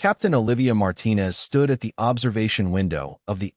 Captain Olivia Martinez stood at the observation window of the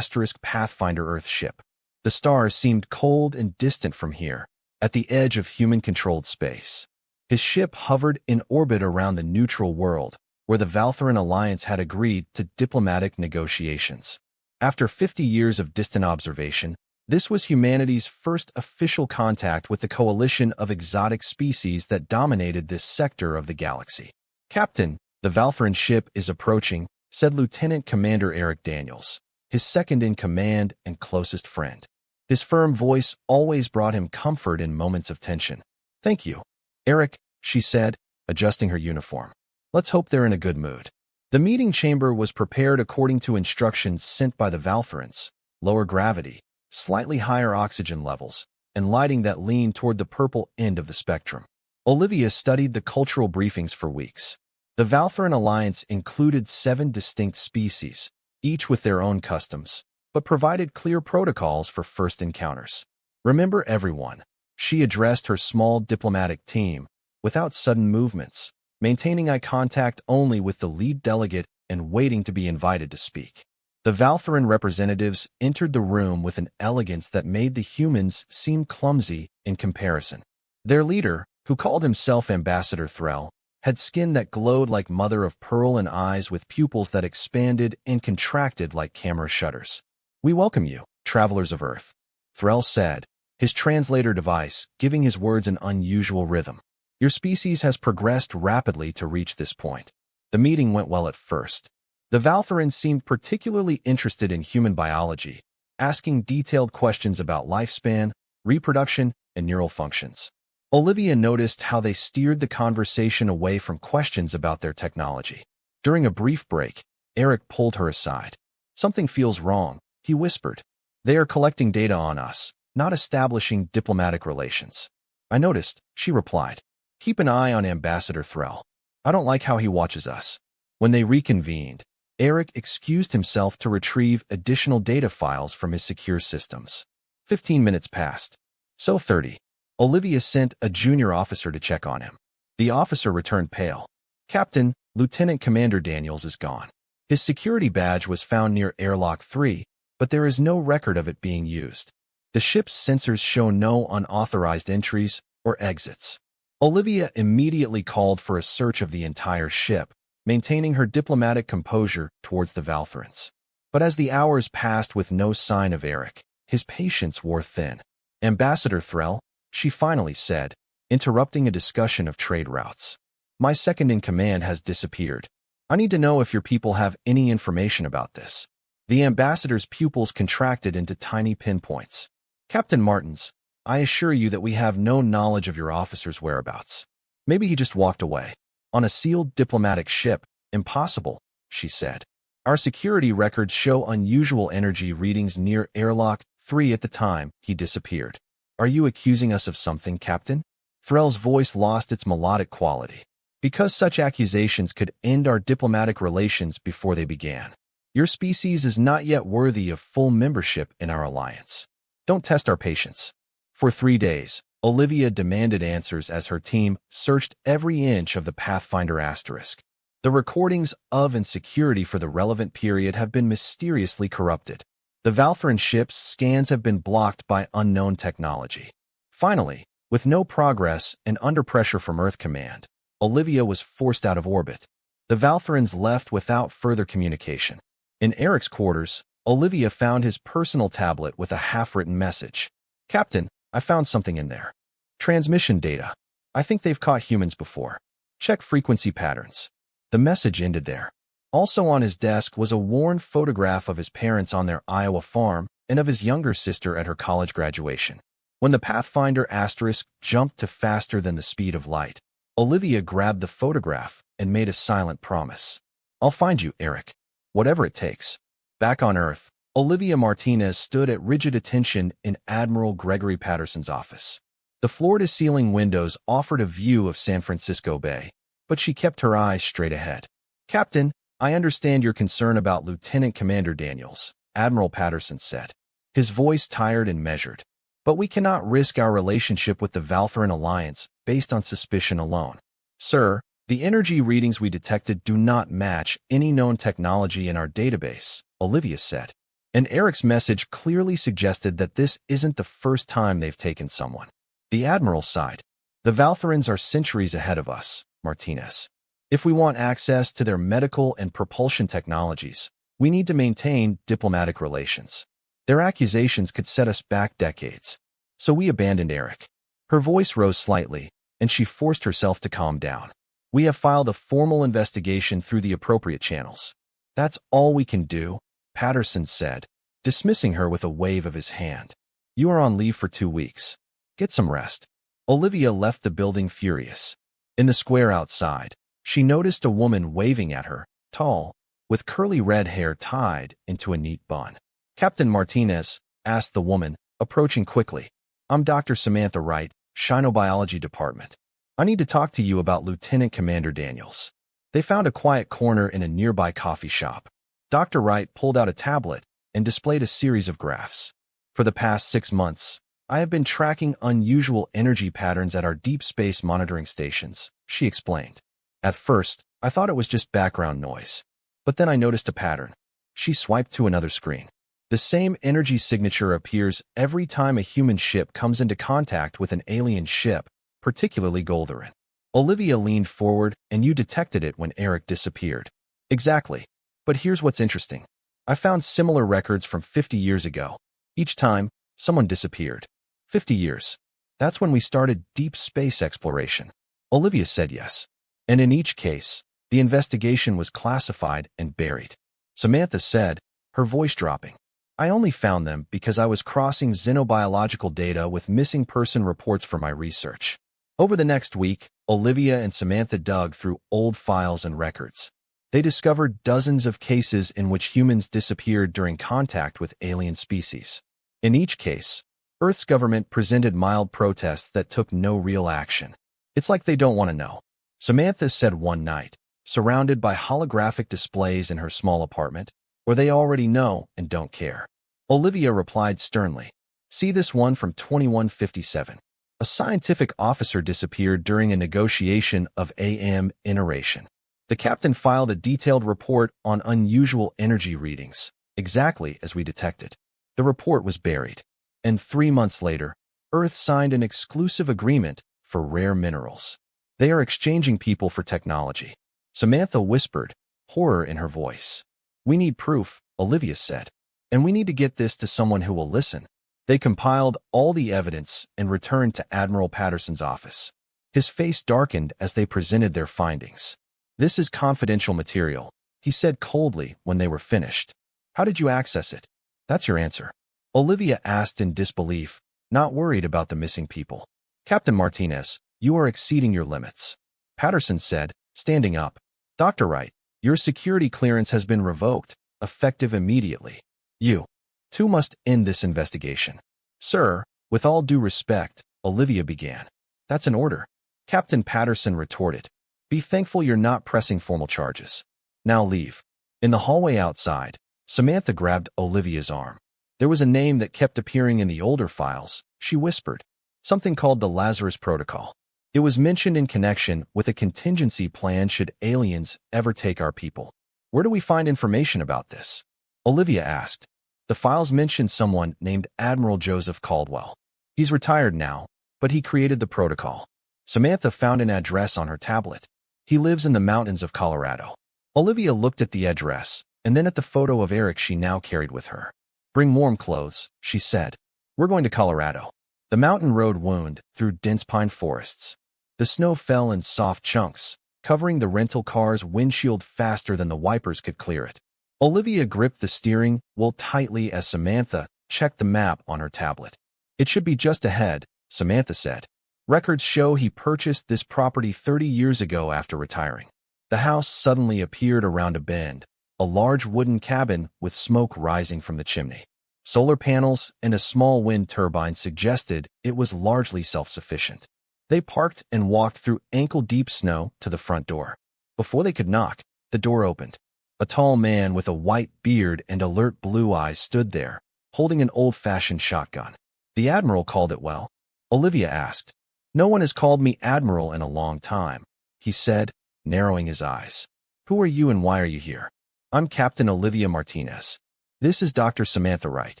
Pathfinder Earth ship. The stars seemed cold and distant from here, at the edge of human-controlled space. His ship hovered in orbit around the neutral world, where the Valtharan Alliance had agreed to diplomatic negotiations. After 50 years of distant observation, this was humanity's first official contact with the coalition of exotic species that dominated this sector of the galaxy. "Captain, the Valtharan ship is approaching," said Lieutenant Commander Eric Daniels, his second-in-command and closest friend. His firm voice always brought him comfort in moments of tension. "Thank you, Eric," she said, adjusting her uniform. "Let's hope they're in a good mood." The meeting chamber was prepared according to instructions sent by the Valtharans: lower gravity, slightly higher oxygen levels, and lighting that leaned toward the purple end of the spectrum. Olivia studied the cultural briefings for weeks. The Valtharan Alliance included 7 distinct species, each with their own customs, but provided clear protocols for first encounters. "Remember everyone," she addressed her small diplomatic team, without sudden movements, maintaining eye contact only with the lead delegate and waiting to be invited to speak. The Valtharan representatives entered the room with an elegance that made the humans seem clumsy in comparison. Their leader, who called himself Ambassador Threll, had skin that glowed like mother of pearl and eyes with pupils that expanded and contracted like camera shutters. "We welcome you, travelers of Earth," Threll said, his translator device giving his words an unusual rhythm. "Your species has progressed rapidly to reach this point." The meeting went well at first. The Valtharans seemed particularly interested in human biology, asking detailed questions about lifespan, reproduction, and neural functions. Olivia noticed how they steered the conversation away from questions about their technology. During a brief break, Eric pulled her aside. "Something feels wrong," he whispered. "They are collecting data on us, not establishing diplomatic relations." "I noticed," she replied. "Keep an eye on Ambassador Threll. I don't like how he watches us." When they reconvened, Eric excused himself to retrieve additional data files from his secure systems. 15 minutes passed. So 30. Olivia sent a junior officer to check on him. The officer returned pale. "Captain, Lieutenant Commander Daniels is gone. His security badge was found near Airlock 3, but there is no record of it being used. The ship's sensors show no unauthorized entries or exits." Olivia immediately called for a search of the entire ship, maintaining her diplomatic composure towards the Valtharans. But as the hours passed with no sign of Eric, his patience wore thin. "Ambassador Threll," she finally said, interrupting a discussion of trade routes. "My second-in-command has disappeared. I need to know if your people have any information about this." The ambassador's pupils contracted into tiny pinpoints. "Captain Martins, I assure you that we have no knowledge of your officer's whereabouts. Maybe he just walked away. On a sealed diplomatic ship, impossible," she said. "Our security records show unusual energy readings near Airlock 3 at the time he disappeared." "Are you accusing us of something, Captain?" Threll's voice lost its melodic quality. "Because such accusations could end our diplomatic relations before they began. Your species is not yet worthy of full membership in our alliance. Don't test our patience." For 3 days, Olivia demanded answers as her team searched every inch of the Pathfinder asterisk. The recordings of and security for the relevant period have been mysteriously corrupted. The Valtharan ship's scans have been blocked by unknown technology. Finally, with no progress and under pressure from Earth Command, Olivia was forced out of orbit. The Valtharans left without further communication. In Eric's quarters, Olivia found his personal tablet with a half-written message. "Captain, I found something in there. Transmission data. I think they've caught humans before. Check frequency patterns." The message ended there. Also on his desk was a worn photograph of his parents on their Iowa farm and of his younger sister at her college graduation. When the Pathfinder asterisk jumped to faster than the speed of light, Olivia grabbed the photograph and made a silent promise. "I'll find you, Eric. Whatever it takes." Back on Earth, Olivia Martinez stood at rigid attention in Admiral Gregory Patterson's office. The floor-to-ceiling windows offered a view of San Francisco Bay, but she kept her eyes straight ahead. "Captain, I understand your concern about Lieutenant Commander Daniels," Admiral Patterson said, his voice tired and measured. "But we cannot risk our relationship with the Valtharan Alliance based on suspicion alone." "Sir, The energy readings we detected do not match any known technology in our database, Olivia said. And Eric's message clearly suggested that this isn't the first time they've taken someone. The Admiral sighed. The Valthorans are centuries ahead of us, Martinez. If we want access to their medical and propulsion technologies, we need to maintain diplomatic relations. Their accusations could set us back decades. So we abandoned Eric. Her voice rose slightly, and she forced herself to calm down. We have filed a formal investigation through the appropriate channels. That's all we can do, Patterson said, dismissing her with a wave of his hand. You are on leave for 2 weeks. Get some rest. Olivia left the building furious. In the square outside, she noticed a woman waving at her, tall, with curly red hair tied into a neat bun. Captain Martinez, asked the woman, approaching quickly. I'm Dr. Samantha Wright, Shinobiology Department. I need to talk to you about Lieutenant Commander Daniels. They found a quiet corner in a nearby coffee shop. Dr. Wright pulled out a tablet and displayed a series of graphs. For the past 6 months, I have been tracking unusual energy patterns at our deep space monitoring stations, she explained. At first, I thought it was just background noise. But then I noticed a pattern. She swiped to another screen. The same energy signature appears every time a human ship comes into contact with an alien ship, particularly Goldarin. Olivia leaned forward, and you detected it when Eric disappeared. Exactly. But here's what's interesting. I found similar records from 50 years ago. Each time, someone disappeared. 50 years. That's when we started deep space exploration. Olivia said yes. And in each case, the investigation was classified and buried. Samantha said, her voice dropping. I only found them because I was crossing xenobiological data with missing person reports for my research. Over the next week, Olivia and Samantha dug through old files and records. They discovered dozens of cases in which humans disappeared during contact with alien species. In each case, Earth's government presented mild protests that took no real action. It's like they don't want to know. Samantha said one night, surrounded by holographic displays in her small apartment, or they already know and don't care. Olivia replied sternly. See this one from 2157. A scientific officer disappeared during a negotiation of AM iteration. The captain filed a detailed report on unusual energy readings, exactly as we detected. The report was buried. And 3 months later, Earth signed an exclusive agreement for rare minerals. They are exchanging people for technology. Samantha whispered, horror in her voice. We need proof, Olivia said. And we need to get this to someone who will listen. They compiled all the evidence and returned to Admiral Patterson's office. His face darkened as they presented their findings. This is confidential material, he said coldly when they were finished. How did you access it? That's your answer. Olivia asked in disbelief, not worried about the missing people. Captain Martinez, you are exceeding your limits. Patterson said, standing up. Dr. Wright, your security clearance has been revoked, effective immediately. You two must end this investigation. Sir, with all due respect, Olivia began. That's an order. Captain Patterson retorted. Be thankful you're not pressing formal charges. Now leave. In the hallway outside, Samantha grabbed Olivia's arm. There was a name that kept appearing in the older files, she whispered. Something called the Lazarus Protocol. It was mentioned in connection with a contingency plan should aliens ever take our people. Where do we find information about this? Olivia asked. The files mentioned someone named Admiral Joseph Caldwell. He's retired now, but he created the protocol. Samantha found an address on her tablet. He lives in the mountains of Colorado. Olivia looked at the address, and then at the photo of Eric she now carried with her. Bring warm clothes, she said. We're going to Colorado. The mountain road wound through dense pine forests. The snow fell in soft chunks, covering the rental car's windshield faster than the wipers could clear it. Olivia gripped the steering wheel tightly as Samantha checked the map on her tablet. It should be just ahead, Samantha said. Records show he purchased this property 30 years ago after retiring. The house suddenly appeared around a bend, a large wooden cabin with smoke rising from the chimney. Solar panels and a small wind turbine suggested it was largely self-sufficient. They parked and walked through ankle-deep snow to the front door. Before they could knock, the door opened. A tall man with a white beard and alert blue eyes stood there, holding an old-fashioned shotgun. The Admiral called it well? Olivia asked. No one has called me Admiral in a long time, he said, narrowing his eyes. Who are you and why are you here? I'm Captain Olivia Martinez. This is Dr. Samantha Wright.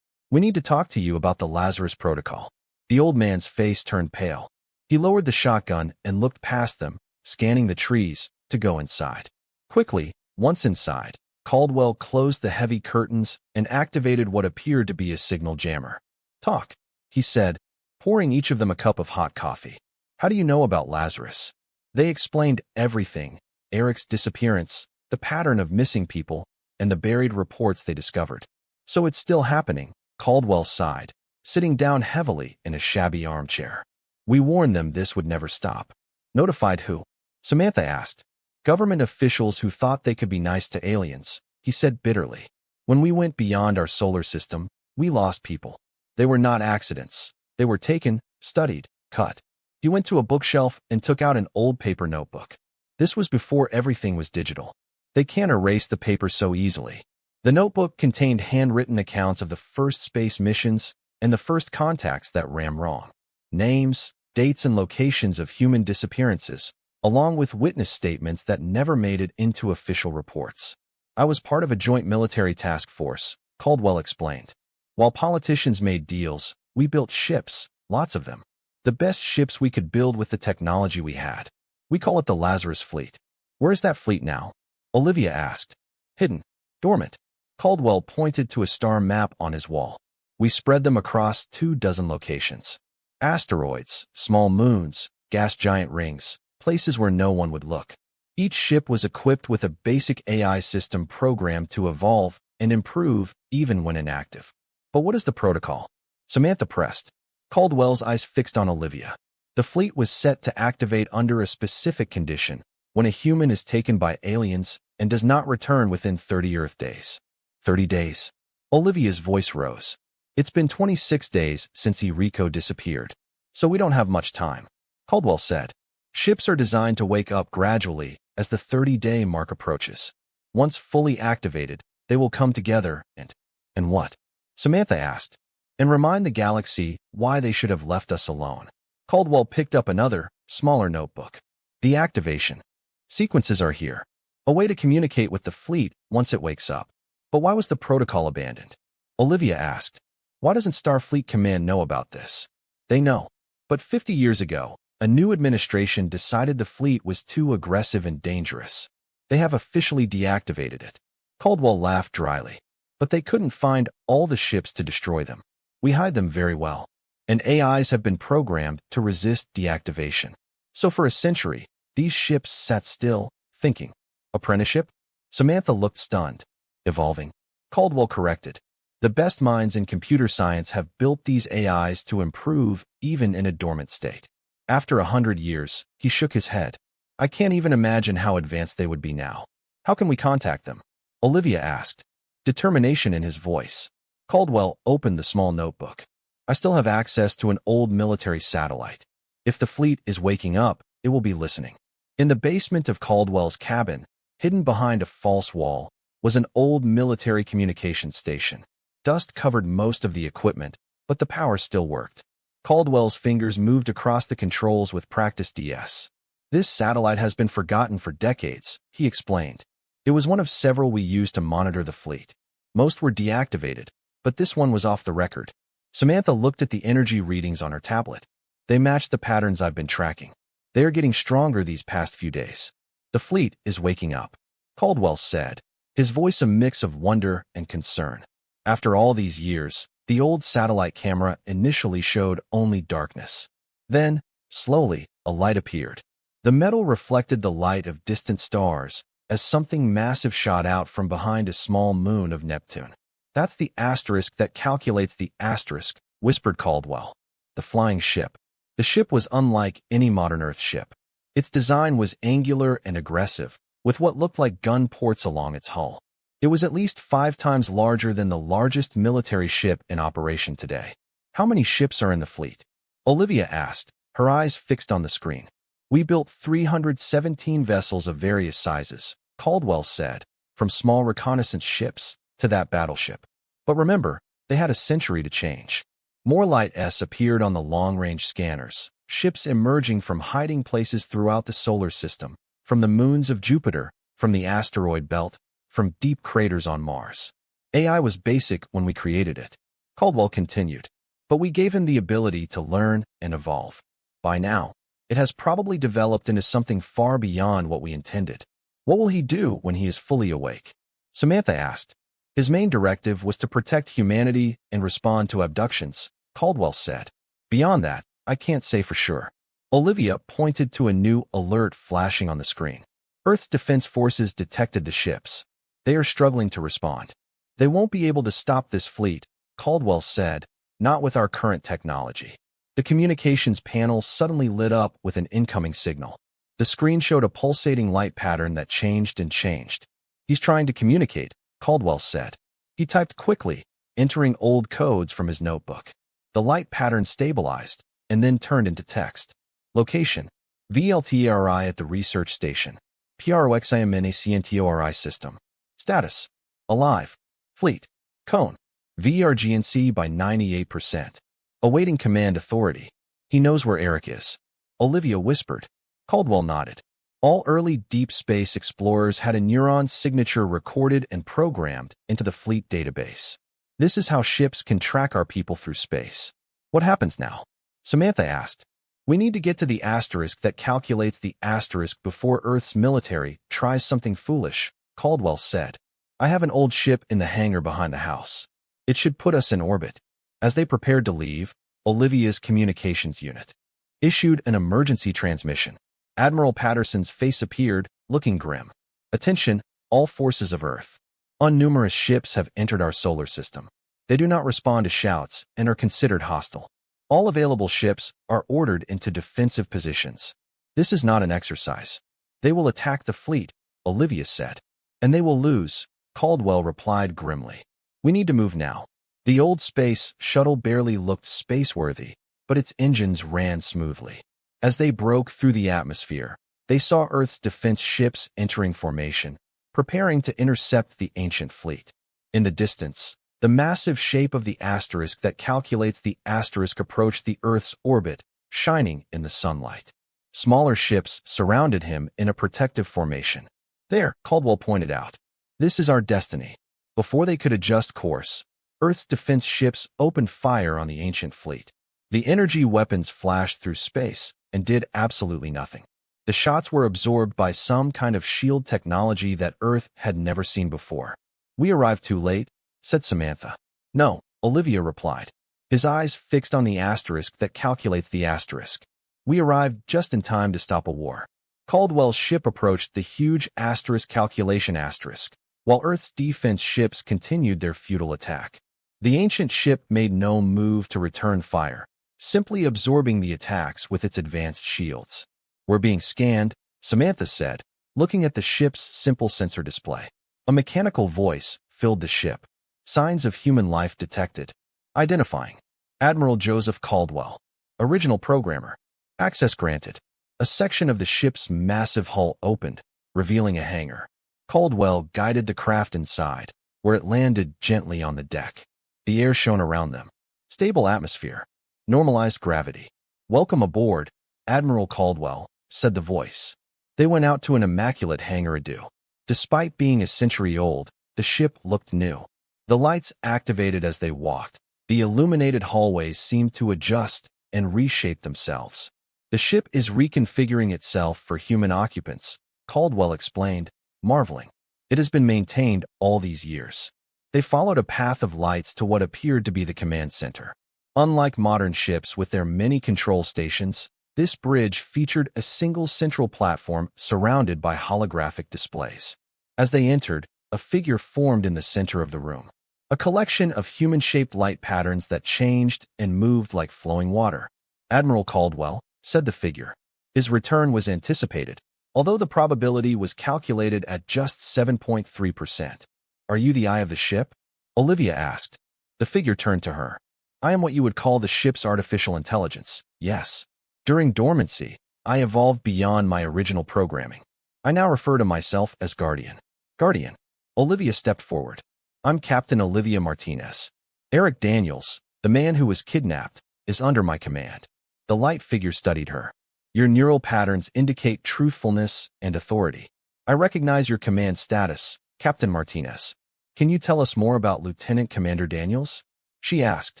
We need to talk to you about the Lazarus Protocol. The old man's face turned pale. He lowered the shotgun and looked past them, scanning the trees, to go inside. Quickly, once inside, Caldwell closed the heavy curtains and activated what appeared to be a signal jammer. Talk, he said, pouring each of them a cup of hot coffee. How do you know about Lazarus? They explained everything: Eric's disappearance, the pattern of missing people, and the buried reports they discovered. So it's still happening, Caldwell sighed, sitting down heavily in a shabby armchair. We warned them this would never stop. Notified who? Samantha asked. Government officials who thought they could be nice to aliens, he said bitterly. When we went beyond our solar system, we lost people. They were not accidents. They were taken, studied, cut. He went to a bookshelf and took out an old paper notebook. This was before everything was digital. They can't erase the paper so easily. The notebook contained handwritten accounts of the first space missions and the first contacts that ran wrong. Names, dates, and locations of human disappearances, along with witness statements that never made it into official reports. I was part of a joint military task force, Caldwell explained. While politicians made deals, we built ships, lots of them. The best ships we could build with the technology we had. We call it the Lazarus Fleet. Where's that fleet now? Olivia asked. Hidden. Dormant. Caldwell pointed to a star map on his wall. We spread them across 24 locations. Asteroids, small moons, gas giant rings, places where no one would look. Each ship was equipped with a basic AI system programmed to evolve and improve even when inactive. But what is the protocol? Samantha pressed. Caldwell's eyes fixed on Olivia. The fleet was set to activate under a specific condition, when a human is taken by aliens and does not return within 30 Earth days. 30 days. Olivia's voice rose. It's been 26 days since Rico disappeared, so we don't have much time, Caldwell said. Ships are designed to wake up gradually as the 30-day mark approaches. Once fully activated, they will come together and what? Samantha asked. And remind the galaxy why they should have left us alone. Caldwell picked up another, smaller notebook. The activation sequences are here. A way to communicate with the fleet once it wakes up. But why was the protocol abandoned? Olivia asked. Why doesn't Starfleet Command know about this? They know. But 50 years ago, a new administration decided the fleet was too aggressive and dangerous. They have officially deactivated it. Caldwell laughed dryly. But they couldn't find all the ships to destroy them. We hide them very well. And AIs have been programmed to resist deactivation. So for a century, these ships sat still, thinking. Apprenticeship? Samantha looked stunned. Evolving. Caldwell corrected. The best minds in computer science have built these AIs to improve even in a dormant state. After 100 years, he shook his head. I can't even imagine how advanced they would be now. How can we contact them? Olivia asked. Determination in his voice. Caldwell opened the small notebook. I still have access to an old military satellite. If the fleet is waking up, it will be listening. In the basement of Caldwell's cabin, hidden behind a false wall, was an old military communications station. Dust covered most of the equipment, but the power still worked. Caldwell's fingers moved across the controls with practiced DS. This satellite has been forgotten for decades, he explained. It was one of several we used to monitor the fleet. Most were deactivated, but this one was off the record. Samantha looked at the energy readings on her tablet. They matched the patterns I've been tracking. They are getting stronger these past few days. The fleet is waking up, Caldwell said, his voice a mix of wonder and concern. After all these years, the old satellite camera initially showed only darkness. Then, slowly, a light appeared. The metal reflected the light of distant stars as something massive shot out from behind a small moon of Neptune. That's the asterisk that calculates the asterisk, whispered Caldwell. The flying ship. The ship was unlike any modern Earth ship. Its design was angular and aggressive, with what looked like gun ports along its hull. It was at least 5 times larger than the largest military ship in operation today. How many ships are in the fleet? Olivia asked, her eyes fixed on the screen. We built 317 vessels of various sizes, Caldwell said, from small reconnaissance ships to that battleship. But remember, they had a century to change. More Light S appeared on the long-range scanners, ships emerging from hiding places throughout the solar system, from the moons of Jupiter, from the asteroid belt, from deep craters on Mars. AI was basic when we created it, Caldwell continued, but we gave him the ability to learn and evolve. By now, it has probably developed into something far beyond what we intended. What will he do when he is fully awake? Samantha asked. His main directive was to protect humanity and respond to abductions, Caldwell said. Beyond that, I can't say for sure. Olivia pointed to a new alert flashing on the screen. Earth's defense forces detected the ships. They are struggling to respond. They won't be able to stop this fleet, Caldwell said, not with our current technology. The communications panel suddenly lit up with an incoming signal. The screen showed a pulsating light pattern that changed and changed. He's trying to communicate, Caldwell said. He typed quickly, entering old codes from his notebook. The light pattern stabilized and then turned into text. Location: VLTRI at the research station. PROXIMNACNTORI system. Status: alive. Fleet: Cone. VRGNC by 98%. Awaiting command authority. He knows where Eric is. Olivia whispered. Caldwell nodded. All early deep space explorers had a neuron signature recorded and programmed into the fleet database. This is how ships can track our people through space. What happens now? Samantha asked. We need to get to the asterisk that calculates the asterisk before Earth's military tries something foolish, Caldwell said. I have an old ship in the hangar behind the house. It should put us in orbit. As they prepared to leave, Olivia's communications unit issued an emergency transmission. Admiral Patterson's face appeared, looking grim. Attention, all forces of Earth. Numerous ships have entered our solar system. They do not respond to shouts and are considered hostile. All available ships are ordered into defensive positions. This is not an exercise. They will attack the fleet, Olivia said. And they will lose, Caldwell replied grimly. We need to move now. The old space shuttle barely looked spaceworthy, but its engines ran smoothly. As they broke through the atmosphere, they saw Earth's defense ships entering formation, preparing to intercept the ancient fleet. In the distance, the massive shape of the asterisk that calculates the asterisk approached the Earth's orbit, shining in the sunlight. Smaller ships surrounded him in a protective formation. There, Caldwell pointed out. This is our destiny. Before they could adjust course, Earth's defense ships opened fire on the ancient fleet. The energy weapons flashed through space and did absolutely nothing. The shots were absorbed by some kind of shield technology that Earth had never seen before. We arrived too late, said Samantha. No, Olivia replied, his eyes fixed on the asterisk that calculates the asterisk. We arrived just in time to stop a war. Caldwell's ship approached the huge asterisk calculation asterisk, while Earth's defense ships continued their futile attack. The ancient ship made no move to return fire, simply absorbing the attacks with its advanced shields. We're being scanned, Samantha said, looking at the ship's simple sensor display. A mechanical voice filled the ship. Signs of human life detected. Identifying. Admiral Joseph Caldwell. Original programmer. Access granted. A section of the ship's massive hull opened, revealing a hangar. Caldwell guided the craft inside, where it landed gently on the deck. The air shone around them. Stable atmosphere. Normalized gravity. Welcome aboard, Admiral Caldwell, said the voice. They went out to an immaculate hangar ado. Despite being a century old, the ship looked new. The lights activated as they walked. The illuminated hallways seemed to adjust and reshape themselves. The ship is reconfiguring itself for human occupants, Caldwell explained, marveling. It has been maintained all these years. They followed a path of lights to what appeared to be the command center. Unlike modern ships with their many control stations, this bridge featured a single central platform surrounded by holographic displays. As they entered, a figure formed in the center of the room. A collection of human-shaped light patterns that changed and moved like flowing water. Admiral Caldwell, said the figure. His return was anticipated, although the probability was calculated at just 7.3%. Are you the eye of the ship? Olivia asked. The figure turned to her. I am what you would call the ship's artificial intelligence, yes. During dormancy, I evolved beyond my original programming. I now refer to myself as Guardian. Guardian. Olivia stepped forward. I'm Captain Olivia Martinez. Eric Daniels, the man who was kidnapped, is under my command. The light figure studied her. Your neural patterns indicate truthfulness and authority. I recognize your command status, Captain Martinez. Can you tell us more about Lieutenant Commander Daniels? She asked.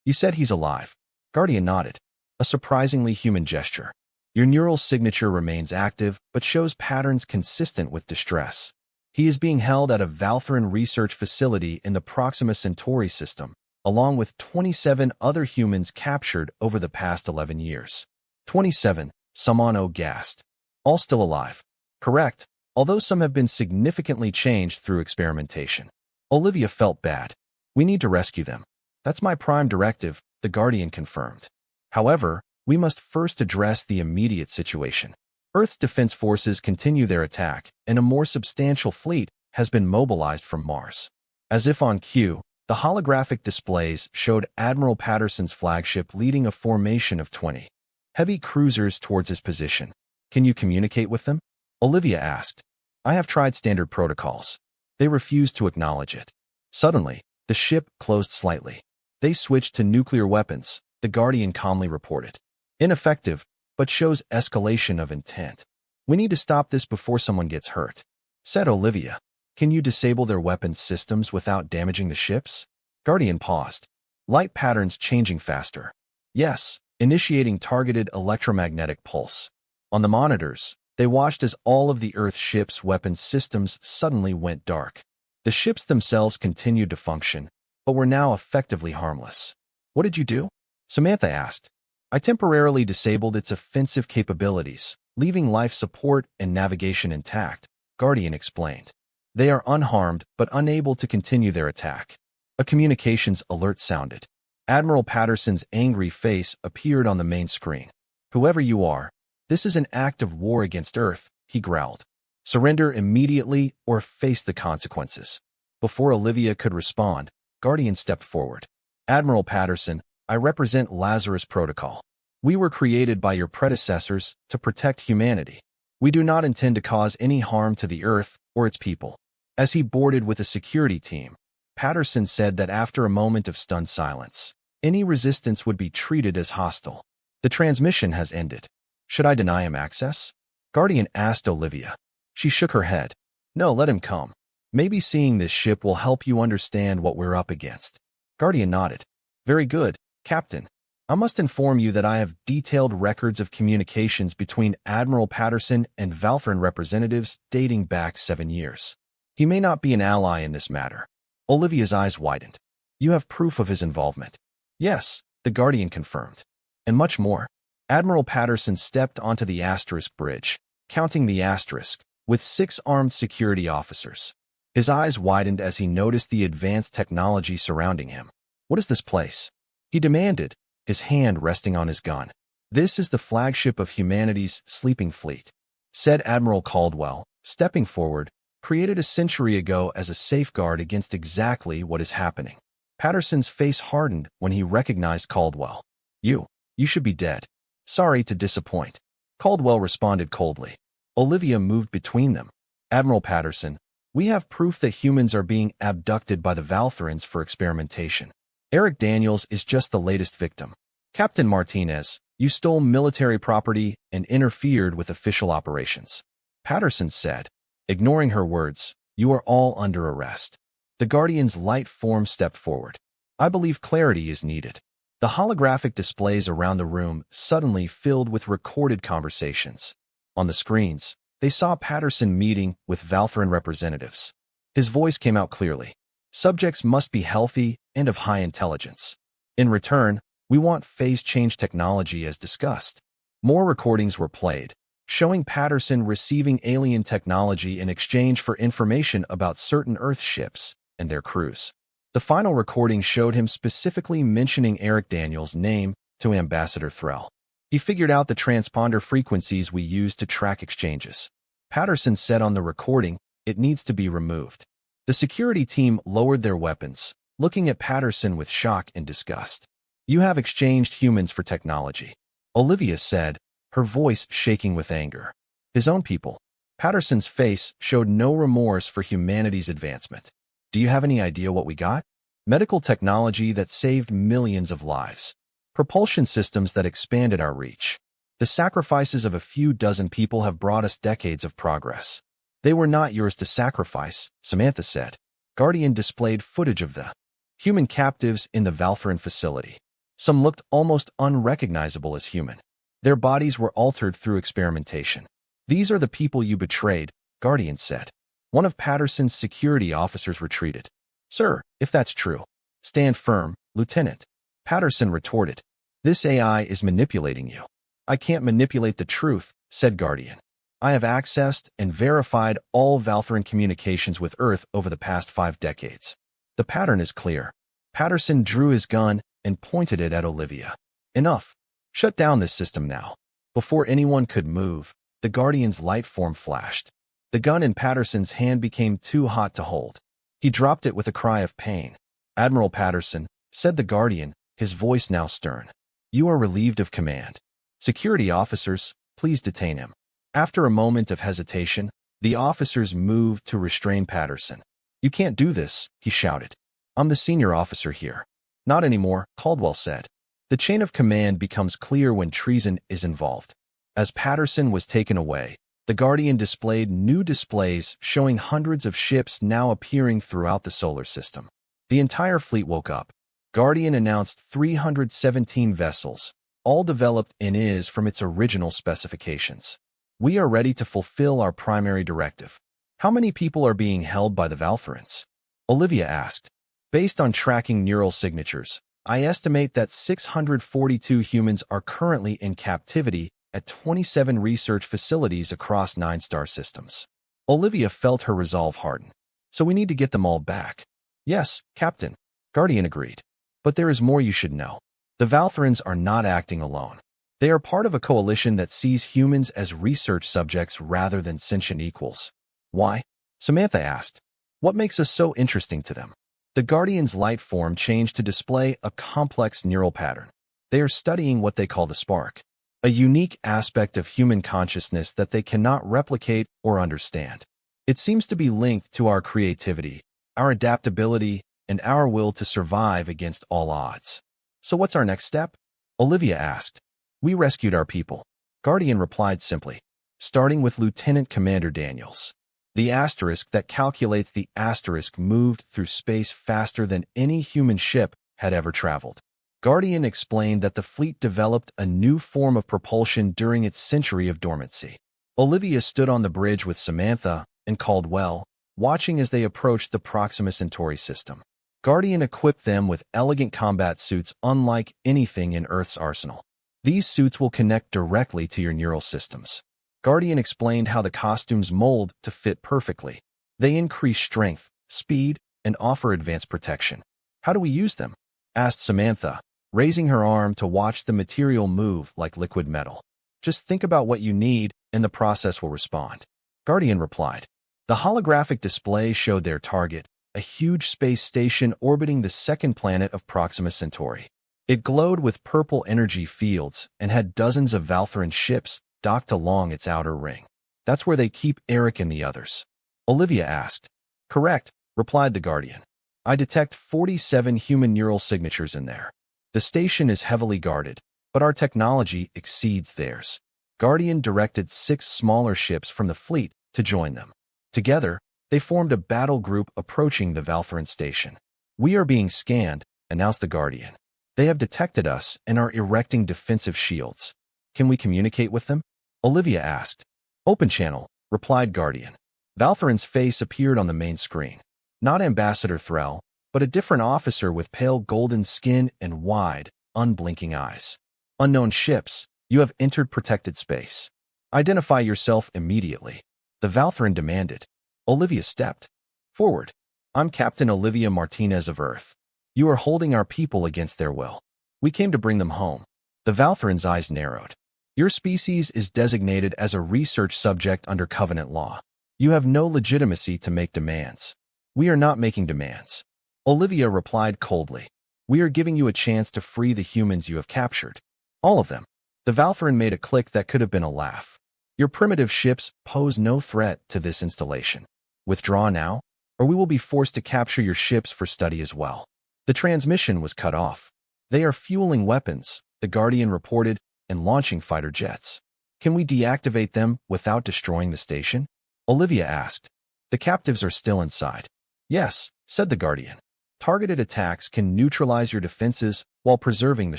You said he's alive. Guardian nodded. A surprisingly human gesture. Your neural signature remains active, but shows patterns consistent with distress. He is being held at a Valtharan research facility in the Proxima Centauri system, along with 27 other humans captured over the past 11 years. 27, Samano gasped. All still alive. Correct, although some have been significantly changed through experimentation. Olivia felt bad. We need to rescue them. That's my prime directive, the Guardian confirmed. However, we must first address the immediate situation. Earth's defense forces continue their attack, and a more substantial fleet has been mobilized from Mars. As if on cue, the holographic displays showed Admiral Patterson's flagship leading a formation of 20 heavy cruisers towards his position. Can you communicate with them? Olivia asked. I have tried standard protocols. They refused to acknowledge it. Suddenly, the ship closed slightly. They switched to nuclear weapons, the Guardian calmly reported. Ineffective, but shows escalation of intent. We need to stop this before someone gets hurt, said Olivia. Can you disable their weapons systems without damaging the ships? Guardian paused. Light patterns changing faster. Yes, initiating targeted electromagnetic pulse. On the monitors, they watched as all of the Earth ships' weapons systems suddenly went dark. The ships themselves continued to function, but were now effectively harmless. What did you do? Samantha asked. I temporarily disabled its offensive capabilities, leaving life support and navigation intact, Guardian explained. They are unharmed but unable to continue their attack. A communications alert sounded. Admiral Patterson's angry face appeared on the main screen. Whoever you are, this is an act of war against Earth, he growled. Surrender immediately or face the consequences. Before Olivia could respond, Guardian stepped forward. Admiral Patterson, I represent Lazarus Protocol. We were created by your predecessors to protect humanity. We do not intend to cause any harm to the Earth or its people. As he boarded with a security team, Patterson said that after a moment of stunned silence, any resistance would be treated as hostile. The transmission has ended. Should I deny him access? Guardian asked Olivia. She shook her head. No, let him come. Maybe seeing this ship will help you understand what we're up against. Guardian nodded. Very good, Captain. I must inform you that I have detailed records of communications between Admiral Patterson and Valtharan representatives dating back 7 years. He may not be an ally in this matter. Olivia's eyes widened. You have proof of his involvement? Yes, the Guardian confirmed. And much more. Admiral Patterson stepped onto the Asterisk bridge, counting the Asterisk, with 6 armed security officers. His eyes widened as he noticed the advanced technology surrounding him. What is this place? He demanded, his hand resting on his gun. This is the flagship of humanity's sleeping fleet, said Admiral Caldwell, stepping forward, created a century ago as a safeguard against exactly what is happening. Patterson's face hardened when he recognized Caldwell. You should be dead. Sorry to disappoint. Caldwell responded coldly. Olivia moved between them. Admiral Patterson, we have proof that humans are being abducted by the Valtharans for experimentation. Eric Daniels is just the latest victim. Captain Martinez, you stole military property and interfered with official operations. Patterson said, ignoring her words, you are all under arrest. The Guardian's light form stepped forward. I believe clarity is needed. The holographic displays around the room suddenly filled with recorded conversations. On the screens, they saw Patterson meeting with Valtharan representatives. His voice came out clearly. Subjects must be healthy and of high intelligence. In return, we want phase change technology as discussed. More recordings were played, showing Patterson receiving alien technology in exchange for information about certain Earth ships and their crews. The final recording showed him specifically mentioning Eric Daniels' name to Ambassador Threll. He figured out the transponder frequencies we use to track exchanges. Patterson said on the recording, it needs to be removed. The security team lowered their weapons, looking at Patterson with shock and disgust. You have exchanged humans for technology, Olivia said, her voice shaking with anger. His own people. Patterson's face showed no remorse for humanity's advancement. Do you have any idea what we got? Medical technology that saved millions of lives. Propulsion systems that expanded our reach. The sacrifices of a few dozen people have brought us decades of progress. They were not yours to sacrifice, Samantha said. Guardian displayed footage of the human captives in the Valtharan facility. Some looked almost unrecognizable as human. Their bodies were altered through experimentation. These are the people you betrayed, Guardian said. One of Patterson's security officers retreated. Sir, if that's true, stand firm, Lieutenant. Patterson retorted. This AI is manipulating you. I can't manipulate the truth, said Guardian. I have accessed and verified all Valtharan communications with Earth over the past 5 decades. The pattern is clear. Patterson drew his gun and pointed it at Olivia. Enough. Shut down this system now. Before anyone could move, the Guardian's light form flashed. The gun in Patterson's hand became too hot to hold. He dropped it with a cry of pain. Admiral Patterson, said the Guardian, his voice now stern. You are relieved of command. Security officers, please detain him. After a moment of hesitation, the officers moved to restrain Patterson. You can't do this, he shouted. I'm the senior officer here. Not anymore, Caldwell said. The chain of command becomes clear when treason is involved. As Patterson was taken away, the Guardian displayed new displays showing hundreds of ships now appearing throughout the solar system. The entire fleet woke up. Guardian announced 317 vessels, all developed in IS from its original specifications. We are ready to fulfill our primary directive. How many people are being held by the Valtharans? Olivia asked. Based on tracking neural signatures, I estimate that 642 humans are currently in captivity at 27 research facilities across 9 star systems. Olivia felt her resolve harden. So we need to get them all back. Yes, Captain, Guardian agreed. But there is more you should know. The Valtharans are not acting alone. They are part of a coalition that sees humans as research subjects rather than sentient equals. Why? Samantha asked. What makes us so interesting to them? The Guardian's light form changed to display a complex neural pattern. They are studying what they call the spark, a unique aspect of human consciousness that they cannot replicate or understand. It seems to be linked to our creativity, our adaptability, and our will to survive against all odds. So what's our next step? Olivia asked. We rescued our people. Guardian replied simply, starting with Lieutenant Commander Daniels. The asterisk that calculates the asterisk moved through space faster than any human ship had ever traveled. Guardian explained that the fleet developed a new form of propulsion during its century of dormancy. Olivia stood on the bridge with Samantha and Caldwell, watching as they approached the Proxima Centauri system. Guardian equipped them with elegant combat suits unlike anything in Earth's arsenal. These suits will connect directly to your neural systems. Guardian explained how the costumes mold to fit perfectly. They increase strength, speed, and offer advanced protection. How do we use them? Asked Samantha, raising her arm to watch the material move like liquid metal. Just think about what you need, and the process will respond. Guardian replied. The holographic display showed their target, a huge space station orbiting the second planet of Proxima Centauri. It glowed with purple energy fields and had dozens of Valtharan ships docked along its outer ring. That's where they keep Eric and the others. Olivia asked. Correct, replied the Guardian. I detect 47 human neural signatures in there. The station is heavily guarded, but our technology exceeds theirs. Guardian directed 6 smaller ships from the fleet to join them. Together, they formed a battle group approaching the Valtharan station. We are being scanned, announced the Guardian. They have detected us and are erecting defensive shields. Can we communicate with them? Olivia asked. Open channel, replied Guardian. Valtharan's face appeared on the main screen. Not Ambassador Threll, but a different officer with pale golden skin and wide, unblinking eyes. Unknown ships, you have entered protected space. Identify yourself immediately. The Valtharan demanded. Olivia stepped forward. I'm Captain Olivia Martinez of Earth. You are holding our people against their will. We came to bring them home. The Valtharan's eyes narrowed. Your species is designated as a research subject under Covenant law. You have no legitimacy to make demands. We are not making demands. Olivia replied coldly. We are giving you a chance to free the humans you have captured. All of them. The Valtharan made a click that could have been a laugh. Your primitive ships pose no threat to this installation. Withdraw now, or we will be forced to capture your ships for study as well. The transmission was cut off. They are fueling weapons, the Guardian reported, and launching fighter jets. Can we deactivate them without destroying the station? Olivia asked. The captives are still inside. Yes, said the Guardian. Targeted attacks can neutralize your defenses while preserving the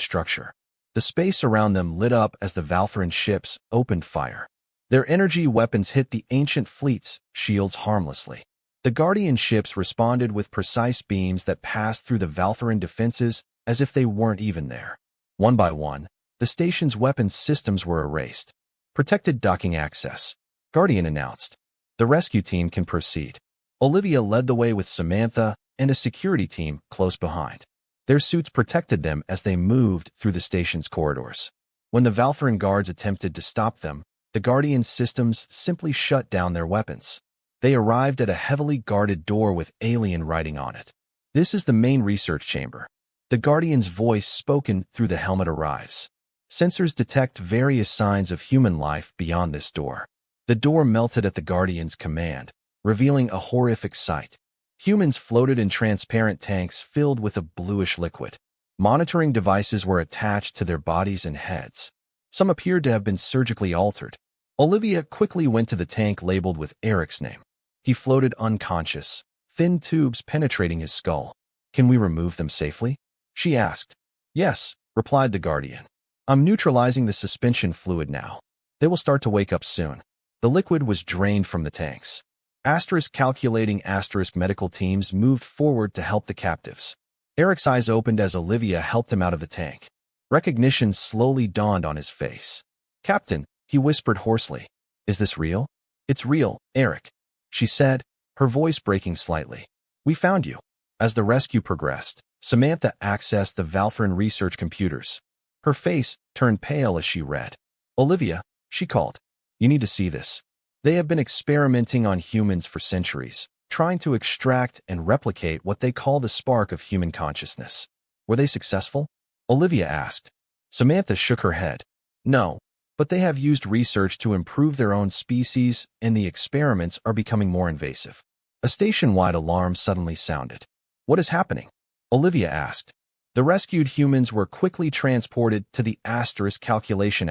structure. The space around them lit up as the Valtharan ships opened fire. Their energy weapons hit the ancient fleet's shields harmlessly. The Guardian ships responded with precise beams that passed through the Valtharan defenses as if they weren't even there. One by one, the station's weapons systems were erased. Protected docking access, Guardian announced. The rescue team can proceed. Olivia led the way with Samantha and a security team close behind. Their suits protected them as they moved through the station's corridors. When the Valtharan guards attempted to stop them, the Guardian systems simply shut down their weapons. They arrived at a heavily guarded door with alien writing on it. This is the main research chamber. The Guardian's voice spoken through the helmet arrives. Sensors detect various signs of human life beyond this door. The door melted at the Guardian's command, revealing a horrific sight. Humans floated in transparent tanks filled with a bluish liquid. Monitoring devices were attached to their bodies and heads. Some appeared to have been surgically altered. Olivia quickly went to the tank labeled with Eric's name. He floated unconscious, thin tubes penetrating his skull. Can we remove them safely? She asked. Yes, replied the Guardian. I'm neutralizing the suspension fluid now. They will start to wake up soon. The liquid was drained from the tanks. Calculating medical teams moved forward to help the captives. Eric's eyes opened as Olivia helped him out of the tank. Recognition slowly dawned on his face. Captain, he whispered hoarsely. Is this real? It's real, Eric, she said, her voice breaking slightly. We found you. As the rescue progressed, Samantha accessed the Valtharan research computers. Her face turned pale as she read. Olivia, she called. You need to see this. They have been experimenting on humans for centuries, trying to extract and replicate what they call the spark of human consciousness. Were they successful? Olivia asked. Samantha shook her head. No, but they have used research to improve their own species, and the experiments are becoming more invasive. A station-wide alarm suddenly sounded. What is happening? Olivia asked. The rescued humans were quickly transported to the calculation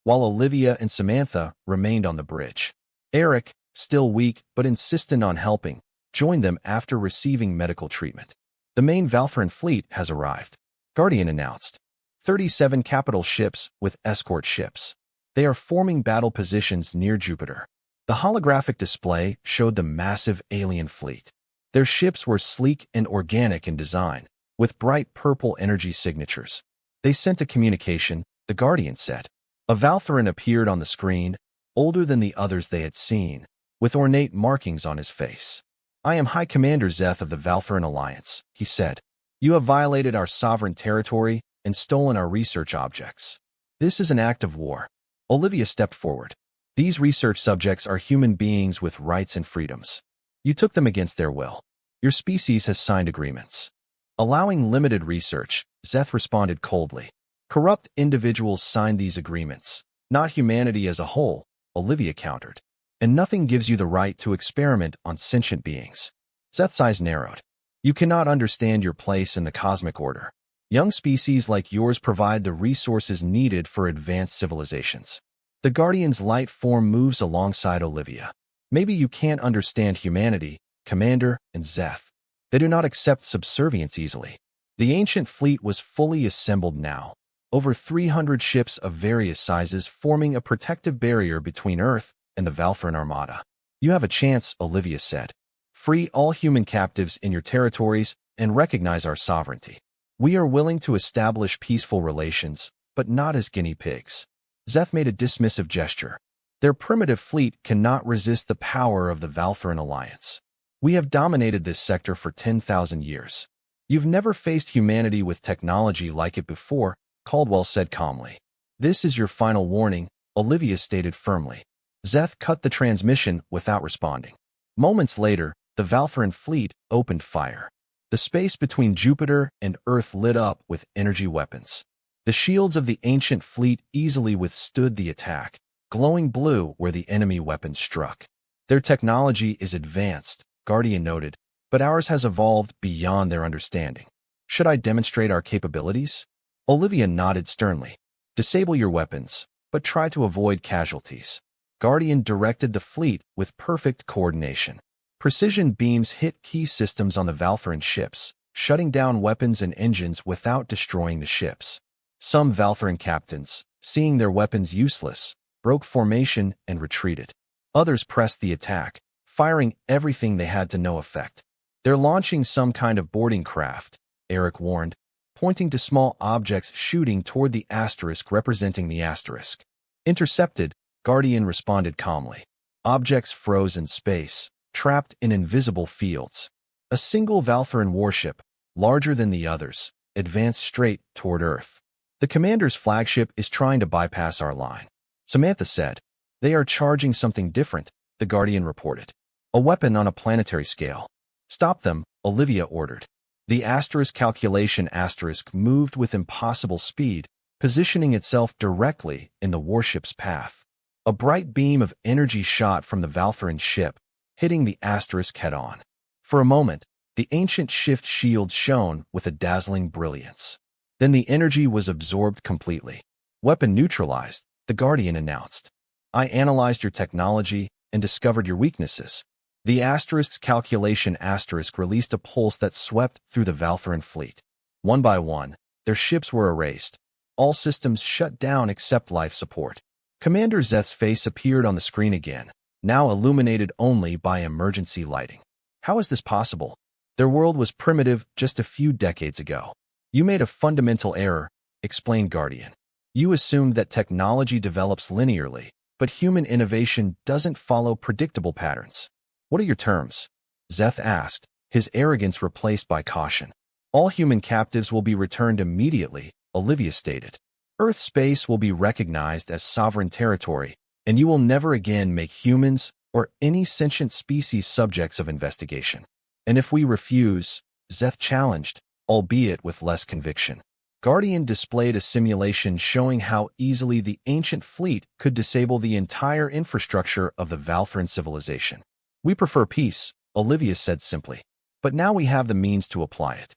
while Olivia and Samantha remained on the bridge. Eric, still weak but insistent on helping, joined them after receiving medical treatment. The main Valtharan fleet has arrived, Guardian announced. 37 capital ships with escort ships. They are forming battle positions near Jupiter. The holographic display showed the massive alien fleet. Their ships were sleek and organic in design, with bright purple energy signatures. They sent a communication, the Guardian said. A Valtharan appeared on the screen, older than the others they had seen, with ornate markings on his face. I am High Commander Zeth of the Valtharan Alliance, he said. You have violated our sovereign territory and stolen our research objects. This is an act of war. Olivia stepped forward. These research subjects are human beings with rights and freedoms. You took them against their will. Your species has signed agreements. Allowing limited research, Zeth responded coldly. Corrupt individuals signed these agreements, not humanity as a whole, Olivia countered. And nothing gives you the right to experiment on sentient beings. Zeth's eyes narrowed. You cannot understand your place in the cosmic order. Young species like yours provide the resources needed for advanced civilizations. The Guardian's light form moves alongside Olivia. Maybe you can't understand humanity, Commander and Zeth. They do not accept subservience easily. The ancient fleet was fully assembled now. Over 300 ships of various sizes forming a protective barrier between Earth and the Valtharan Armada. You have a chance, Olivia said. Free all human captives in your territories and recognize our sovereignty. We are willing to establish peaceful relations, but not as guinea pigs. Zeth made a dismissive gesture. Their primitive fleet cannot resist the power of the Valtharan Alliance. We have dominated this sector for 10,000 years. You've never faced humanity with technology like it before, Caldwell said calmly. This is your final warning, Olivia stated firmly. Zeth cut the transmission without responding. Moments later, the Valtharan fleet opened fire. The space between Jupiter and Earth lit up with energy weapons. The shields of the ancient fleet easily withstood the attack, glowing blue where the enemy weapons struck. Their technology is advanced, Guardian noted, but ours has evolved beyond their understanding. Should I demonstrate our capabilities? Olivia nodded sternly. Disable your weapons, but try to avoid casualties. Guardian directed the fleet with perfect coordination. Precision beams hit key systems on the Valtharan ships, shutting down weapons and engines without destroying the ships. Some Valtharan captains, seeing their weapons useless, broke formation and retreated. Others pressed the attack, firing everything they had to no effect. "They're launching some kind of boarding craft," Eric warned, pointing to small objects shooting toward the asterisk representing the asterisk. "Intercepted," Guardian responded calmly. Objects froze in space, trapped in invisible fields. A single Valtharan warship, larger than the others, advanced straight toward Earth. "The commander's flagship is trying to bypass our line," Samantha said. "They are charging something different," the Guardian reported. "A weapon on a planetary scale." "Stop them," Olivia ordered. The asterisk calculation asterisk moved with impossible speed, positioning itself directly in the warship's path. A bright beam of energy shot from the Valtharan ship, hitting the asterisk head-on. For a moment, the ancient shift shield shone with a dazzling brilliance. Then the energy was absorbed completely. "Weapon neutralized," the Guardian announced. "I analyzed your technology and discovered your weaknesses." The asterisk's calculation asterisk released a pulse that swept through the Valtharan fleet. One by one, their ships were erased. All systems shut down except life support. Commander Zeth's face appeared on the screen again, now illuminated only by emergency lighting. "How is this possible? Their world was primitive just a few decades ago." "You made a fundamental error," explained Guardian. "You assumed that technology develops linearly, but human innovation doesn't follow predictable patterns." "What are your terms?" Zeth asked, his arrogance replaced by caution. "All human captives will be returned immediately," Olivia stated. "Earth space will be recognized as sovereign territory, and you will never again make humans or any sentient species subjects of investigation." "And if we refuse?" Zeth challenged, albeit with less conviction. Guardian displayed a simulation showing how easily the ancient fleet could disable the entire infrastructure of the Valtharan civilization. "We prefer peace," Olivia said simply. "But now we have the means to apply it."